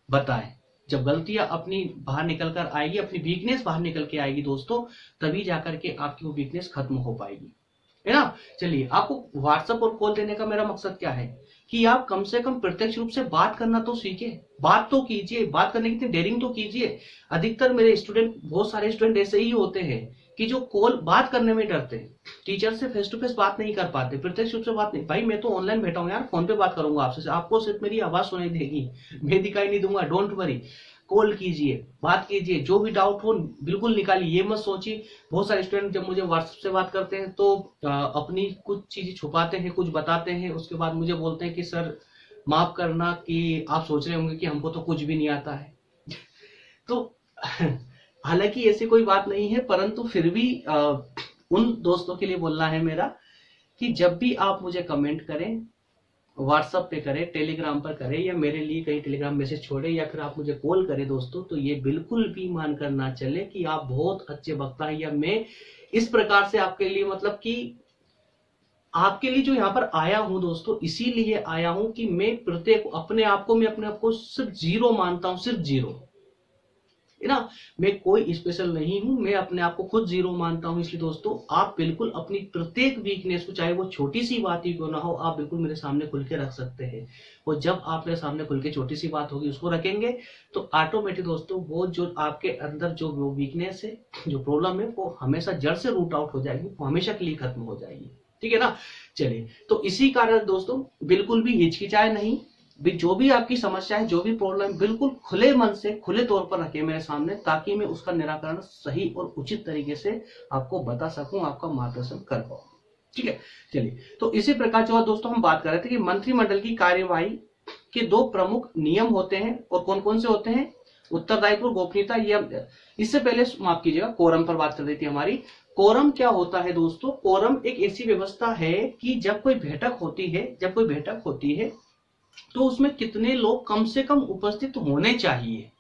बताएं। जब गलतियां अपनी बाहर निकल कर आएगी, अपनी वीकनेस बाहर निकल के आएगी दोस्तों, तभी जाकर के आपकी वो वीकनेस खत्म हो पाएगी, है ना। चलिए, आपको व्हाट्सएप और कॉल देने का मेरा मकसद क्या है कि आप कम से कम प्रत्यक्ष रूप से बात करना तो सीखे, बात तो कीजिए, बात करने की डेयरिंग तो कीजिए। अधिकतर मेरे स्टूडेंट, बहुत सारे स्टूडेंट ऐसे ही होते हैं कि जो कॉल बात करने में डरते हैं, टीचर से फेस टू फेस बात नहीं कर पाते, प्रत्यक्ष रूप से बात नहीं। भाई मैं तो ऑनलाइन बैठा हूं यार, फोन पे बात करूंगा आपसे, आपको सिर्फ मेरी आवाज सुनाई देगी, मैं दिखाई नहीं दूंगा, डोंट वरी। कॉल कीजिए, बात कीजिए, जो भी डाउट हो बिल्कुल निकालिए, ये मत सोचिए। बहुत सारे स्टूडेंट जब मुझे व्हाट्सएप से बात करते हैं तो अपनी कुछ चीजें छुपाते हैं, कुछ बताते हैं, उसके बाद मुझे बोलते हैं कि सर माफ करना कि आप सोच रहे होंगे कि हमको तो कुछ भी नहीं आता है। तो हालांकि ऐसी कोई बात नहीं है, परंतु फिर भी उन दोस्तों के लिए बोलना है मेरा कि जब भी आप मुझे कमेंट करें, व्हाट्सएप पे करें, टेलीग्राम पर करें, या मेरे लिए कहीं टेलीग्राम मैसेज छोड़े, या फिर आप मुझे कॉल करें दोस्तों, तो ये बिल्कुल भी मान कर ना चले कि आप बहुत अच्छे वक्ता है, या मैं इस प्रकार से आपके लिए, मतलब कि आपके लिए जो यहाँ पर आया हूं दोस्तों, इसीलिए आया हूं कि मैं प्रत्येक अपने आप को सिर्फ जीरो मानता हूं, सिर्फ जीरो, है ना। मैं कोई स्पेशल नहीं हूं, मैं अपने आप को खुद जीरो मानता हूं। इसलिए दोस्तों, आप बिल्कुल अपनी प्रत्येक वीकनेस को, चाहे वो छोटी सी बात ही क्यों ना हो, आप बिल्कुल मेरे सामने खुल के रख सकते हैं। और जब आप मेरे सामने खुल के छोटी सी बात होगी उसको रखेंगे, तो ऑटोमेटिक दोस्तों वो जो आपके अंदर जो वो वीकनेस है, जो प्रॉब्लम है, वो हमेशा जड़ से रूट आउट हो जाएगी, वो हमेशा के लिए खत्म हो जाएगी, ठीक है ना। चलिए, तो इसी कारण दोस्तों बिल्कुल भी हिचकिचाए नहीं, जो भी आपकी समस्या है, जो भी प्रॉब्लम, बिल्कुल खुले मन से, खुले तौर पर रखे मेरे सामने, ताकि मैं उसका निराकरण सही और उचित तरीके से आपको बता सकूं, आपका मार्गदर्शन कर पाऊं, ठीक है। चलिए, तो इसी प्रकार जो है दोस्तों, हम बात कर रहे थे कि मंत्रिमंडल की कार्यवाही के दो प्रमुख नियम होते हैं, और कौन कौन से होते हैं, उत्तरदायित्व और गोपनीयता। ये इससे पहले माफ कीजिएगा, कोरम पर बात कर रही थी हमारी। कोरम क्या होता है दोस्तों? कोरम एक ऐसी व्यवस्था है कि जब कोई बैठक होती है तो उसमें कितने लोग कम से कम उपस्थित होने चाहिए।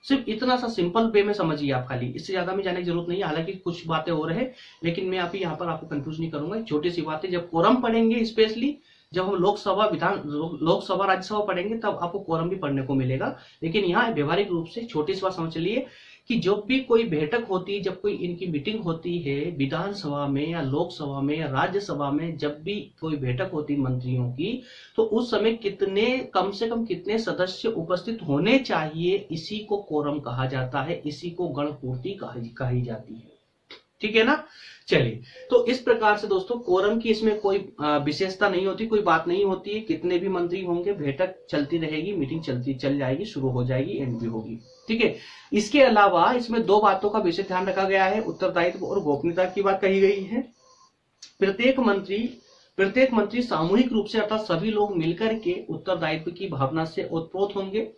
सिर्फ इतना सा सिंपल वे में समझिए आप, खाली इससे ज्यादा में जाने की जरूरत नहीं है। हालांकि कुछ बातें हो रहे हैं, लेकिन मैं अभी यहाँ पर आपको कंफ्यूज नहीं करूंगा। छोटी सी बातें, जब कोरम पढ़ेंगे, स्पेशली जब हम लोकसभा राज्यसभा पढ़ेंगे, तब आपको कोरम भी पढ़ने को मिलेगा। लेकिन यहाँ व्यवहारिक रूप से छोटी सी बात समझ लिए कि जब भी कोई बैठक होती है, जब कोई इनकी मीटिंग होती है विधानसभा में या लोकसभा में या राज्यसभा में, जब भी कोई बैठक होती है मंत्रियों की, तो उस समय कम से कम कितने सदस्य उपस्थित होने चाहिए, इसी को कोरम कहा जाता है, इसी को गणपूर्ति कही जाती है, ठीक है ना। चलिए, तो इस प्रकार से दोस्तों कोरम की इसमें कोई विशेषता नहीं होती, कोई बात नहीं होती है। कितने भी मंत्री होंगे, बैठक चलती रहेगी, मीटिंग चल जाएगी, शुरू हो जाएगी, एंड भी होगी, ठीक है। इसके अलावा इसमें दो बातों का विशेष ध्यान रखा गया है, उत्तरदायित्व और गोपनीयता की बात कही गई है। प्रत्येक मंत्री सामूहिक रूप से, अर्थात सभी लोग मिलकर के उत्तरदायित्व की भावना से ओतप्रोत होंगे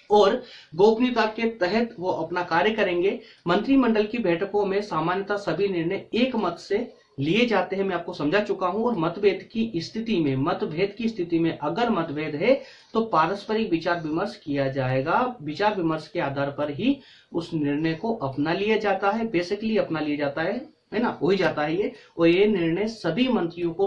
और गोपनीयता के तहत वो अपना कार्य करेंगे। मंत्रिमंडल की बैठकों में सामान्यतः सभी निर्णय एक मत से लिए जाते हैं, मैं आपको समझा चुका हूं। और मतभेद की स्थिति में अगर मतभेद है तो पारस्परिक विचार विमर्श किया जाएगा। विचार विमर्श के आधार पर ही उस निर्णय को अपना लिया जाता है, बेसिकली अपना लिया जाता है ना, हो ही जाता है ये। और ये निर्णय सभी मंत्रियों का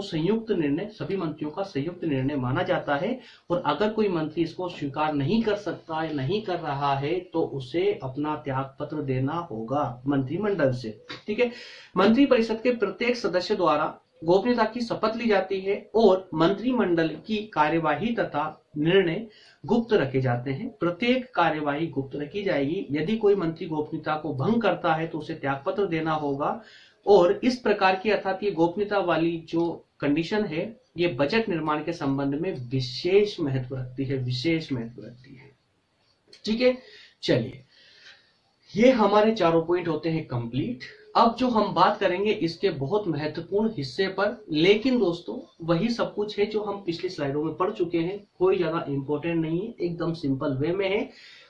संयुक्त निर्णय माना जाता है। और अगर कोई मंत्री इसको स्वीकार नहीं कर सकता या नहीं कर रहा है, तो उसे अपना त्याग पत्र देना होगा मंत्रिमंडल से, ठीक है। मंत्रिपरिषद के प्रत्येक सदस्य द्वारा गोपनीयता की शपथ ली जाती है और मंत्रिमंडल की कार्यवाही तथा निर्णय गुप्त रखे जाते हैं। प्रत्येक कार्यवाही गुप्त रखी जाएगी। यदि कोई मंत्री गोपनीयता को भंग करता है तो उसे त्यागपत्र देना होगा। और इस प्रकार की, अर्थात ये गोपनीयता वाली जो कंडीशन है, ये बजट निर्माण के संबंध में विशेष महत्व रखती है, ठीक है। चलिए, ये हमारे चारों पॉइंट होते हैं कंप्लीट। अब जो हम बात करेंगे इसके बहुत महत्वपूर्ण हिस्से पर, लेकिन दोस्तों वही सब कुछ है जो हम पिछली स्लाइडों में पढ़ चुके हैं, कोई ज्यादा इंपॉर्टेंट नहीं है, एकदम सिंपल वे में है।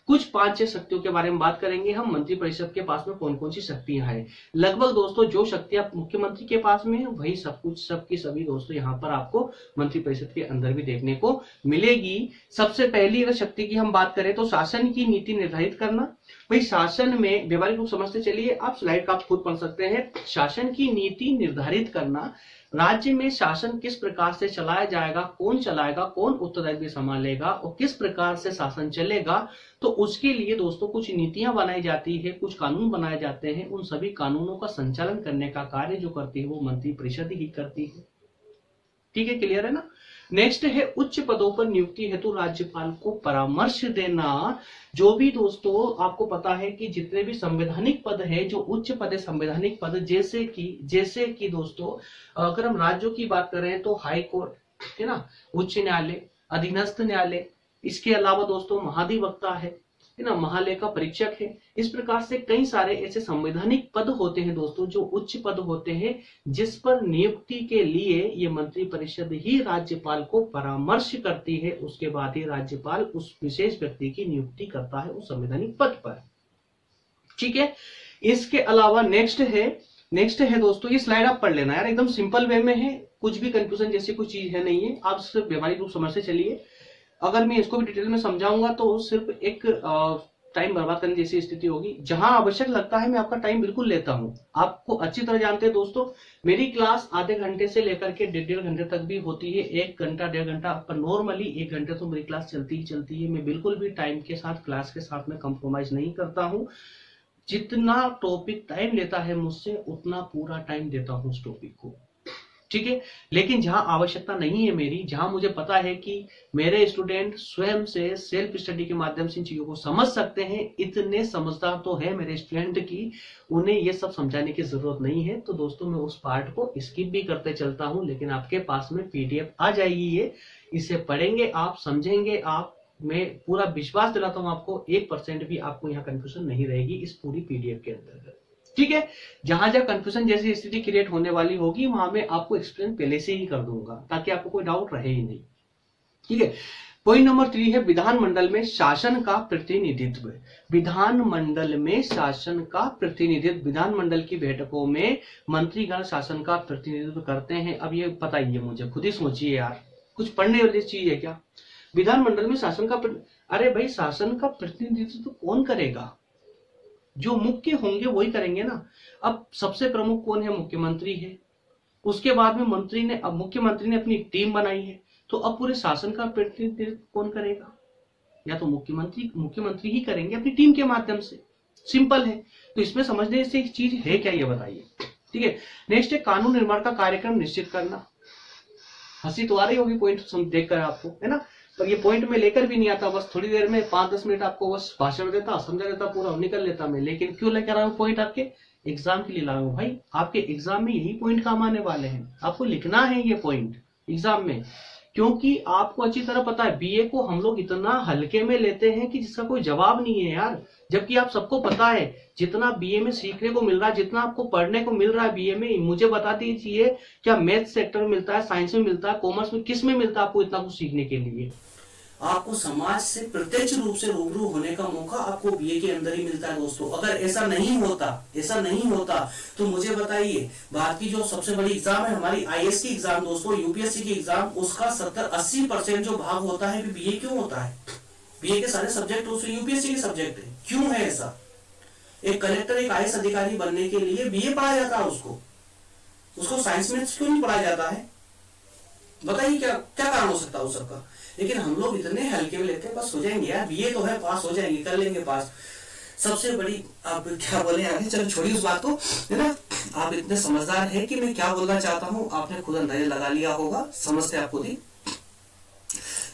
कुछ 5-6 शक्तियों के बारे में बात करेंगे हम। मंत्रिपरिषद के पास में कौन कौन सी शक्तियां हैं, लगभग दोस्तों जो शक्तियां मुख्यमंत्री के पास में है, वही सब कुछ सबकी सभी दोस्तों यहाँ पर आपको मंत्रिपरिषद के अंदर भी देखने को मिलेगी। सबसे पहली अगर शक्ति की हम बात करें तो शासन की नीति निर्धारित करना, भाई शासन में व्यवहारिक रूप समझते चलिए, आप स्लाइड का आप खुद पढ़ सकते हैं। शासन की नीति निर्धारित करना, राज्य में शासन किस प्रकार से चलाया जाएगा, कौन उत्तरदायित्व संभालेगा और किस प्रकार से शासन चलेगा, तो उसके लिए दोस्तों कुछ नीतियां बनाई जाती है, कुछ कानून बनाए जाते हैं। उन सभी कानूनों का संचालन करने का कार्य जो करती है वो मंत्रिपरिषद ही करती है। ठीक है, क्लियर है ना। नेक्स्ट है उच्च पदों पर नियुक्ति हेतु राज्यपाल को परामर्श देना। जो भी दोस्तों आपको पता है कि जितने भी संवैधानिक पद है, जो उच्च पद है संवैधानिक पद, जैसे कि दोस्तों अगर हम राज्यों की बात करें तो हाई कोर्ट है ना, उच्च न्यायालय, अधीनस्थ न्यायालय, इसके अलावा दोस्तों महाधिवक्ता है ना, महालेखा परीक्षक है। इस प्रकार से कई सारे ऐसे संवैधानिक पद होते हैं दोस्तों जो उच्च पद होते हैं, जिस पर नियुक्ति के लिए ये मंत्रिपरिषद ही राज्यपाल को परामर्श करती है। उसके बाद ही राज्यपाल उस विशेष व्यक्ति की नियुक्ति करता है उस संवैधानिक पद पर। ठीक है, इसके अलावा नेक्स्ट है दोस्तों, ये स्लाइड आप पढ़ लेना यार, एकदम सिंपल वे में है, कुछ भी कंफ्यूजन जैसी कोई चीज है नहीं है, आप सिर्फ व्यवहारिक रूप समझते चलिए। अगर मैं इसको भी डिटेल में समझाऊंगा तो सिर्फ एक टाइम बर्बाद करने जैसी स्थिति होगी। जहां आवश्यक लगता है मैं आपका टाइम बिल्कुल लेता हूं। आपको अच्छी तरह जानते हैं दोस्तों, मेरी क्लास आधे घंटे से लेकर के डेढ़ घंटे तक भी होती है, 1 घंटा 1.5 घंटा, पर नॉर्मली 1 घंटे तो मेरी क्लास चलती ही चलती है। मैं बिल्कुल भी टाइम के साथ, क्लास के साथ में कंप्रोमाइज नहीं करता हूं। जितना टॉपिक टाइम लेता है मुझसे उतना पूरा टाइम देता हूं उस टॉपिक को। ठीक है, लेकिन जहां आवश्यकता नहीं है मेरी, जहां मुझे पता है कि मेरे स्टूडेंट स्वयं से सेल्फ स्टडी के माध्यम से इन चीजों को समझ सकते हैं, इतने समझदार तो है मेरे स्टूडेंट की उन्हें ये सब समझाने की जरूरत नहीं है, तो दोस्तों मैं उस पार्ट को स्किप भी करते चलता हूं। लेकिन आपके पास में पीडीएफ आ जाएगी, ये इसे पढ़ेंगे आप, समझेंगे आप, मैं पूरा विश्वास दिलाता हूं आपको, 1% भी आपको यहाँ कंफ्यूजन नहीं रहेगी इस पूरी पीडीएफ के अंतर्गत। ठीक है, जहां जहां कंफ्यूजन जैसी स्थिति क्रिएट होने वाली होगी वहां मैं आपको एक्सप्लेन पहले से ही कर दूंगा ताकि आपको कोई डाउट रहे ही नहीं। ठीक है, पॉइंट नंबर 3 है विधानमंडल में शासन का प्रतिनिधित्व। विधानमंडल में शासन का प्रतिनिधित्व, विधानमंडल की बैठकों में मंत्रीगण शासन का प्रतिनिधित्व करते हैं। अब ये बताइए मुझे, खुद ही सोचिए यार, कुछ पढ़ने वाली चीज है क्या? विधानमंडल में शासन का अरे भाई शासन का प्रतिनिधित्व कौन करेगा? जो मुख्य होंगे वही करेंगे ना। अब सबसे प्रमुख कौन है? मुख्यमंत्री है। उसके बाद में मुख्यमंत्री ने अपनी टीम बनाई है, तो अब पूरे शासन का प्रतिनिधित्व कौन करेगा? या तो मुख्यमंत्री ही करेंगे अपनी टीम के माध्यम से। सिंपल है, तो इसमें समझने से एक चीज है क्या, ये बताइए। ठीक है, नेक्स्ट है कानून निर्माण का कार्यक्रम निश्चित करना। हंसी तो आ रही होगी पॉइंट देखकर आपको, है ना, पर ये पॉइंट में लेकर भी नहीं आता, बस थोड़ी देर में 5-10 मिनट आपको बस भाषण देता, समझा देता, पूरा निकल लेता मैं। लेकिन क्यों लेकर आया हूं पॉइंट? आपके एग्जाम के लिए लाया हूं भाई। आपके एग्जाम में यही पॉइंट काम आने वाले हैं, आपको लिखना है ये पॉइंट एग्जाम में, क्योंकि आपको अच्छी तरह पता है बीए को हम लोग इतना हल्के में लेते हैं कि जिसका कोई जवाब नहीं है यार। जबकि आप सबको पता है जितना बीए में सीखने को मिल रहा है, जितना आपको पढ़ने को मिल रहा है बीए में, मुझे बता दीजिए क्या मैथ सेक्टर में मिलता है, साइंस में मिलता है, कॉमर्स में, किस में मिलता है आपको इतना कुछ सीखने के लिए? आपको समाज से प्रत्यक्ष रूप से रूबरू होने का मौका आपको बीए के अंदर ही मिलता है दोस्तों। अगर ऐसा नहीं होता तो मुझे बताइए, भारत की जो सबसे बड़ी एग्जाम है हमारी आईएएस की एग्जाम दोस्तों, यूपीएससी की एग्जाम, उसका 70-80% जो भाग होता है बीए क्यों होता है? बीए के सारे सब्जेक्ट उसमें यूपीएससी के सब्जेक्ट है। क्यों है ऐसा? एक कलेक्टर, एक आईएएस अधिकारी बनने के लिए बीए पढ़ाया जाता है उसको साइंस में क्यों नहीं पढ़ाया जाता है? बताइए क्या कारण हो सकता है उस सबका? लेकिन हम लोग इतने हल्के में लेते हैं, बस हो जाएंगे यार, बीए तो है, पास हो जाएंगे, कर लेंगे पास। सबसे बड़ी आप क्या बोले आगे, चलो छोड़िए उस बात को, है ना। आप इतने समझदार हैं कि मैं क्या बोलना चाहता हूं आपने खुद अंदाजा लगा लिया होगा, समझते आप खुद ही।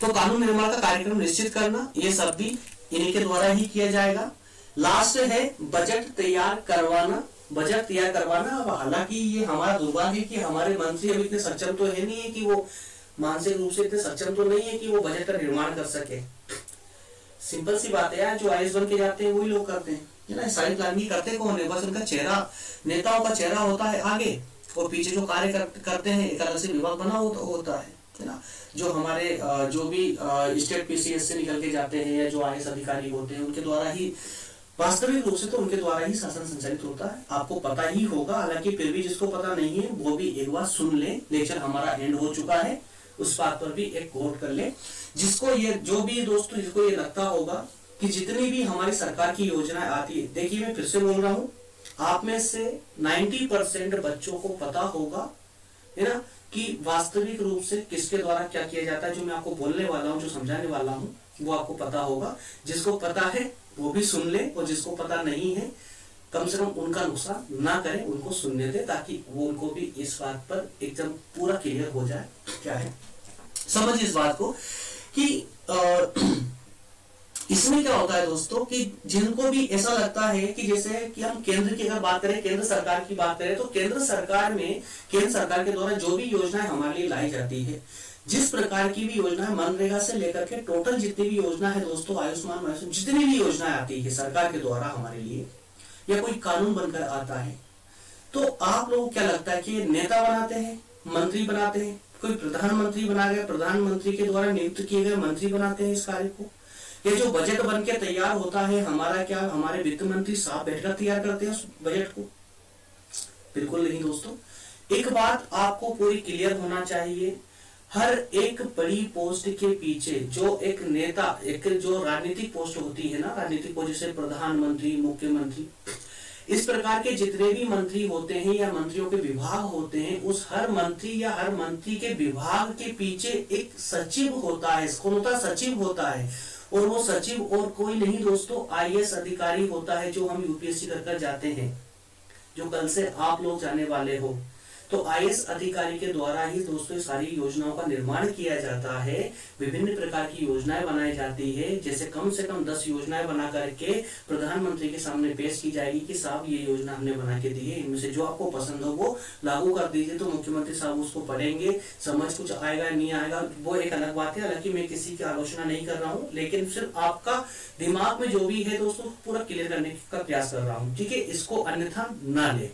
तो कानून निर्माण का कार्यक्रम निश्चित करना, ये सब भी इन्हीं के द्वारा ही किया जाएगा। लास्ट है बजट तैयार करवाना। अब हालांकि ये हमारा दुर्भाग्य कि हमारे मंत्री अब इतने सक्षम तो है नहीं है कि वो मानसिक रूप से इतने सक्षम तो नहीं है कि वो बजट का निर्माण कर सके। सिंपल सी बात है यार, जो आईएएस बन के जाते हैं वही लोग करते हैं, है ना। सारी प्लानिंग करते कौन है? बस उनका चेहरा, नेताओं का चेहरा होता है आगे, और पीछे जो कार्य करते हैं एक अलग से विभाग बना होता है ना। जो हमारे जो भी स्टेट पीसीएस से निकल के जाते हैं या जो आईएएस अधिकारी होते हैं उनके द्वारा ही, वास्तविक रूप से तो उनके द्वारा ही शासन संचालित होता है। आपको पता ही होगा, हालांकि फिर भी जिसको पता नहीं है वो भी एक बार सुन ले। लेक्चर हमारा एंड हो चुका है, उस बात पर भी एक गौर कर ले। जिसको ये जो भी दोस्तों जिसको ये लगता होगा कि जितनी भी हमारी सरकार की योजनाएं आती है, देखिए मैं फिर से बोल रहा हूं, आप में से 90% बच्चों को पता होगा, है ना, कि वास्तविक रूप से किसके द्वारा क्या किया जाता है। जो मैं आपको बोलने वाला हूं, जो समझाने वाला हूं, वो आपको पता होगा। जिसको पता है वो भी सुन ले, और जिसको पता नहीं है कम से कम उनका नुकसान ना करें, उनको सुनने दे, ताकि वो उनको भी इस बात पर एकदम पूरा क्लियर हो जाए। क्या है, समझ इस बात को कि इसमें क्या होता है दोस्तों, कि जिनको भी ऐसा लगता है कि जैसे कि हम केंद्र की अगर बात करें, केंद्र सरकार की बात करें, तो केंद्र सरकार में, केंद्र सरकार के द्वारा जो भी योजनाएं हमारे लिए लाई जाती है, जिस प्रकार की भी योजनाएं, मनरेगा से लेकर के टोटल जितनी भी योजना है दोस्तों, आयुष्मान, जितनी भी योजनाएं आती है सरकार के द्वारा हमारे लिए, या कोई कानून बनकर आता है, तो आप लोगों को क्या लगता है कि ये नेता बनाते हैं, मंत्री बनाते हैं, कोई प्रधानमंत्री बना गया, प्रधानमंत्री के द्वारा नियुक्त किए गए मंत्री बनाते हैं इस कार्य को, ये जो बजट बन के तैयार होता है हमारा, क्या हमारे वित्त मंत्री साहब बैठकर तैयार करते हैं उस बजट को? बिल्कुल नहीं दोस्तों। एक बात आपको पूरी क्लियर होना चाहिए, हर एक बड़ी पोस्ट के पीछे जो एक नेता, एक जो राजनीतिक पोस्ट होती है ना, राजनीतिक पोस्ट जैसे प्रधानमंत्री, मुख्यमंत्री, इस प्रकार के जितने भी मंत्री होते हैं या मंत्रियों के विभाग होते हैं, उस हर मंत्री या हर मंत्री के विभाग के पीछे एक सचिव होता है, कौन होता है? सचिव होता है। और वो सचिव और कोई नहीं दोस्तों, आईएएस अधिकारी होता है, जो हम यूपीएससी कर जाते हैं, जो कल से आप लोग जाने वाले हो। तो आईएएस अधिकारी के द्वारा ही दोस्तों सारी योजनाओं का निर्माण किया जाता है, विभिन्न प्रकार की योजनाएं बनाई जाती है। जैसे कम से कम 10 योजनाएं बना करके प्रधानमंत्री के सामने पेश की जाएगी कि साहब ये योजना हमने बना के दी है, इनमें से जो आपको पसंद हो वो लागू कर दीजिए। तो मुख्यमंत्री साहब उसको पढ़ेंगे, समझ कुछ आएगा नहीं आएगा वो एक अलग बात है, हालांकि मैं किसी की आलोचना नहीं कर रहा हूँ, लेकिन सिर्फ आपका दिमाग में जो भी है दोस्तों पूरा क्लियर करने का प्रयास कर रहा हूँ, ठीक है? इसको अन्यथा ना ले।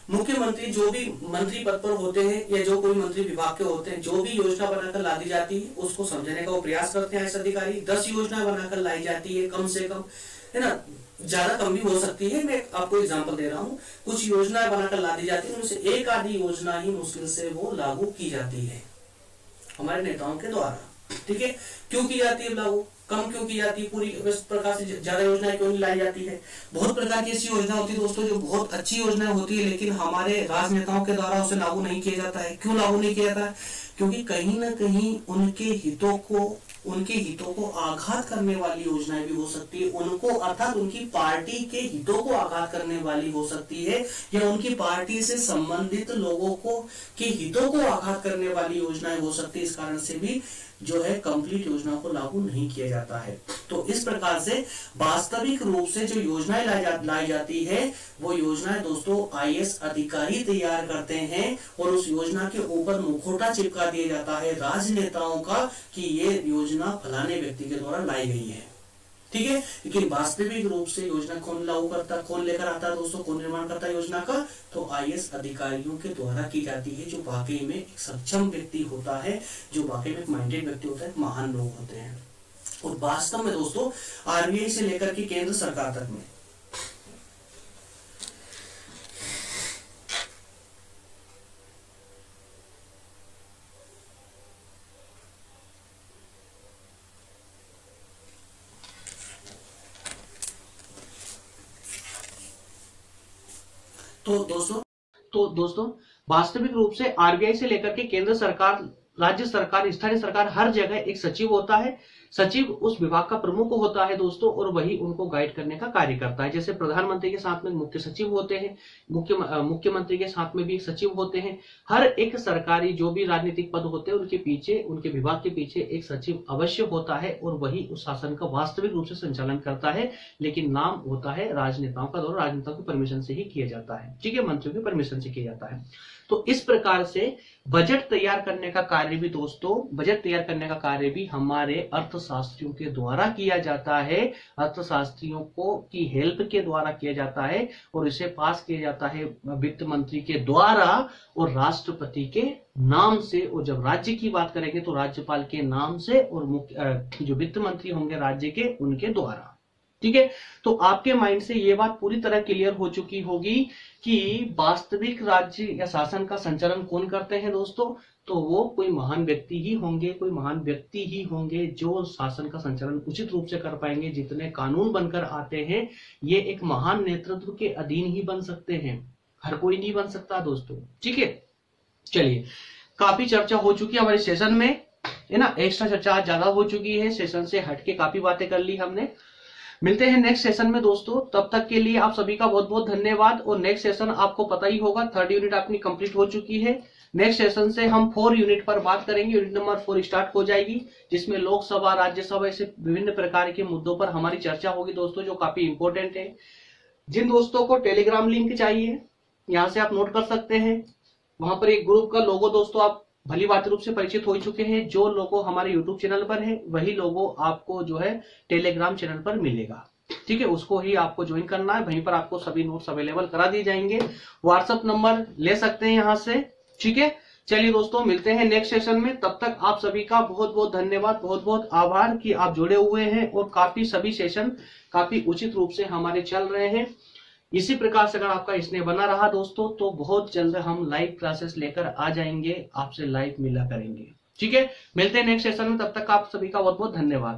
मुख्यमंत्री जो भी मंत्री पद पर होते हैं या जो कोई मंत्री विभाग के होते हैं, जो भी योजना बनाकर ला दी जाती है उसको समझने का वो प्रयास करते हैं ऐसे अधिकारी। 10 योजना बनाकर लाई जाती है कम से कम, है ना, ज्यादा कम भी हो सकती है। मैं आपको एग्जांपल दे रहा हूँ, कुछ योजनाएं बनाकर ला दी जाती है, उनसे एक आधी योजना ही मुश्किल से वो लागू की जाती है हमारे नेताओं के द्वारा, ठीक है? क्यों की जाती है लागू, कम क्यों की जाती है, पूरी इस प्रकार से ज्यादा योजनाएं क्यों नहीं लाई जाती है? बहुत प्रकार की ऐसी योजना होती है दोस्तों जो बहुत अच्छी योजनाएं होती है, लेकिन हमारे राजनेताओं के द्वारा उसे लागू नहीं किया जाता है। क्यों लागू नहीं किया जाता है? क्योंकि कहीं ना कहीं उनके हितों को आघात करने वाली योजनाएं भी हो सकती है, उनको अर्थात उनकी पार्टी के हितों को आघात करने वाली हो सकती है, या उनकी पार्टी से संबंधित लोगों को के हितों को आघात करने वाली योजनाएं हो सकती है। इस कारण से भी जो है कंप्लीट योजना को लागू नहीं किया जाता है। तो इस प्रकार से वास्तविक रूप से जो योजनाएं लाई जाती है वो योजनाएं दोस्तों आईएएस अधिकारी तैयार करते हैं, और उस योजना के ऊपर मुखौटा चिपका दिया जाता है राजनेताओं का कि ये योजना फलाने व्यक्ति के द्वारा लाई गई है, ठीक है? लेकिन वास्तविक रूप से योजना कौन लागू करता, कौन लेकर आता है दोस्तों, कौन निर्माण करता है योजना का? तो आईएएस अधिकारियों के द्वारा की जाती है, जो वाकई में एक सक्षम व्यक्ति होता है, जो वाकई में एक माइंडेड व्यक्ति होता है, महान लोग होते हैं। और वास्तव में दोस्तों आरबीआई से लेकर के केंद्र सरकार तक में तो दोस्तों वास्तविक रूप से आरबीआई से लेकर के केंद्र सरकार, राज्य सरकार, स्थानीय सरकार, हर जगह एक सचिव होता है। सचिव उस विभाग का प्रमुख होता है दोस्तों, और वही उनको गाइड करने का कार्य करता है। जैसे प्रधानमंत्री के साथ में मुख्य सचिव होते हैं, मुख्यमंत्री के साथ में भी सचिव होते हैं। हर एक सरकारी जो भी राजनीतिक पद होते हैं उनके पीछे, उनके विभाग के पीछे एक सचिव अवश्य होता है, और वही उस शासन का वास्तविक रूप से संचालन करता है। लेकिन नाम होता है राजनेताओं का, और राजनेताओं की परमिशन से ही किया जाता है, ठीक है? मंत्रियों की परमिशन से किया जाता है। तो इस प्रकार से बजट तैयार करने का कार्य भी दोस्तों, बजट तैयार करने का कार्य भी हमारे अर्थशास्त्रियों के द्वारा किया जाता है, अर्थशास्त्रियों को की हेल्प के द्वारा किया जाता है, और इसे पास किया जाता है वित्त मंत्री के द्वारा और राष्ट्रपति के नाम से। और जब राज्य की बात करेंगे तो राज्यपाल के नाम से, और जो वित्त मंत्री होंगे राज्य के, उनके द्वारा, ठीक है, तो आपके माइंड से ये बात पूरी तरह क्लियर हो चुकी होगी कि वास्तविक राज्य या शासन का संचालन कौन करते हैं दोस्तों। तो वो कोई महान व्यक्ति ही होंगे, कोई महान व्यक्ति ही होंगे जो शासन का संचालन उचित रूप से कर पाएंगे। जितने कानून बनकर आते हैं ये एक महान नेतृत्व के अधीन ही बन सकते हैं, हर कोई नहीं बन सकता दोस्तों। ठीक है, चलिए काफी चर्चा हो चुकी है हमारे सेशन में, है ना। एक्स्ट्रा चर्चा आज ज्यादा हो चुकी है, सेशन से हटके काफी बातें कर ली हमने। मिलते हैं नेक्स्ट सेशन में दोस्तों, तब तक के लिए आप सभी का बहुत बहुत धन्यवाद। और नेक्स्ट सेशन आपको पता ही होगा, 3rd यूनिट अपनी कंप्लीट हो चुकी है। नेक्स्ट सेशन से हम 4 यूनिट पर बात करेंगे, यूनिट नंबर 4 स्टार्ट हो जाएगी, जिसमें लोकसभा, राज्यसभा, ऐसे विभिन्न प्रकार के मुद्दों पर हमारी चर्चा होगी दोस्तों, जो काफी इंपॉर्टेंट है। जिन दोस्तों को टेलीग्राम लिंक चाहिए यहाँ से आप नोट कर सकते हैं, वहां पर एक ग्रुप का लोगो दोस्तों आप भली बात रूप से परिचित हो चुके हैं। जो लोगो हमारे यूट्यूब चैनल पर है वही लोगो आपको जो है टेलीग्राम चैनल पर मिलेगा। ठीक है, उसको ही आपको ज्वाइन करना है, वहीं पर आपको सभी नोट्स अवेलेबल करा दिए जाएंगे। व्हाट्सएप नंबर ले सकते हैं यहाँ से। ठीक है, चलिए दोस्तों मिलते हैं नेक्स्ट सेशन में, तब तक आप सभी का बहुत बहुत धन्यवाद, बहुत बहुत आभार कि आप जुड़े हुए हैं। और काफी सभी सेशन काफी उचित रूप से हमारे चल रहे हैं। इसी प्रकार से अगर आपका स्नेह बना रहा दोस्तों तो बहुत जल्द हम लाइव क्लासेस लेकर आ जाएंगे, आपसे लाइव मिला करेंगे। ठीक है, मिलते हैं नेक्स्ट सेशन में, तब तक आप सभी का बहुत बहुत धन्यवाद।